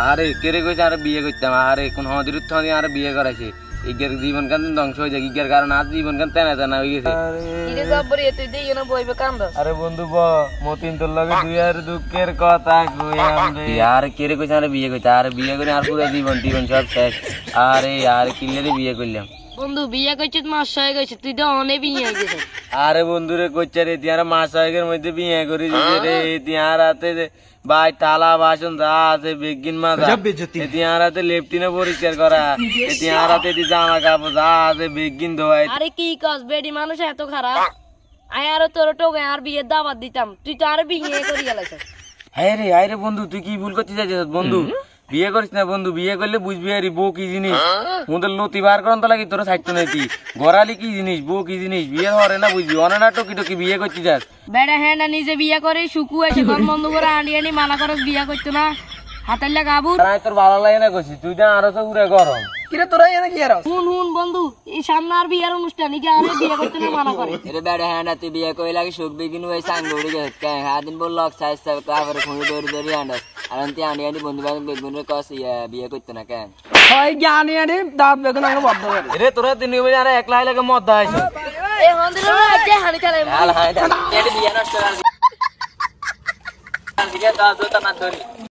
আরে কেরে কইছে আরে বিয়ে করতাম আরে কোন হদির উত্থানি আরে বিয়ে করাইছে ইগের জীবন কান ধ্বংস হয়ে যায় ইগের কারণ আজ জীবন কান তেনা তেনা হয়ে গেছে ইরে জব্বরি তুই দেই না বইবে কান্দ আরে বন্ধু ব মতিন তোর লগে দুই আর দুঃখের কথা কইয়াম রে আর কেরে কইছে আরে বিয়ে কইতা আর বিয়ে করে আর পুরো জীবন সব শেষ আরে আর কিল্লারে বিয়ে করলাম বন্ধু বিয়ে কইছিস মাস হয়ে গেছে তুই তো অনেক বিয়ে হয়ে গেছে আরে বন্ধুরে কইছে রে তুই আর মাস ছয়েকের মধ্যে বিয়ে করে দিছে রে তুই আর রাতে ভাই থালা বাসন যা আছে বেগিন মাজা তুই আর রাতে লেফটিনে পরিষ্কার করা তুই আর রাতে জামা কাপড় যা আছে বেগিন ধোয়াই আরে কি কস বেডি মানুষ এত খারাপ আয় আর তোর টোকে আর বিয়ের দাওয়াত দিতাম তুই তো আর বিয়ে করে গেলাস হায় রে বন্ধু তুই কি ভুল করতে চাইছিস বন্ধু বিয়ে করিস না বন্ধু বিয়ে করলে বুঝবি আর বউ কি জিনিস তোদের লতি বার করান তো লাগি তোর সাইড নাকি গড়ালি কি জিনিস বউ কি জিনিস বিয়ে হরে না বুঝবি অনে না টকি টকি বিয়ে করতে যাস বেড়া হ্যাঁ না নিজে বিয়ে করে শুকু এসে ঘর বন্ধ করে আনি মানা করে বিয়ে করতো না হাতের লাগা আবু তোর ভালো লাগে না কইছি তুই না আরো তো উড়ে গরম কিরে তোরা এনে কি আর হুন বন্ধু এই সামনে আর বিয়ের অনুষ্ঠান কি আমি বিয়ে করতে না মানা করে এরে বেড়া হ্যাঁ না তুই বিয়ে করে লাগে সুখ বিগিন হয়ে সাঙ্গ উড়ে গেছে হাদিন বল লক সাইজ তারপরে খুঁড়ে দৌড়ি আন্ডাস আর আনি বন্ধু বান্ধব বেগুন কস বিয়ে করতে না কেন হয় জ্ঞানী আনি দাঁত বেগুন আগে বদ্ধ করে রে তোরা তিন বজে আরে একলা লাগে মদ দাইছ এই হন্দির আজকে হানি খেলে হাল হাই বিয়ে নষ্ট কর দিকে দাও তো না ধরি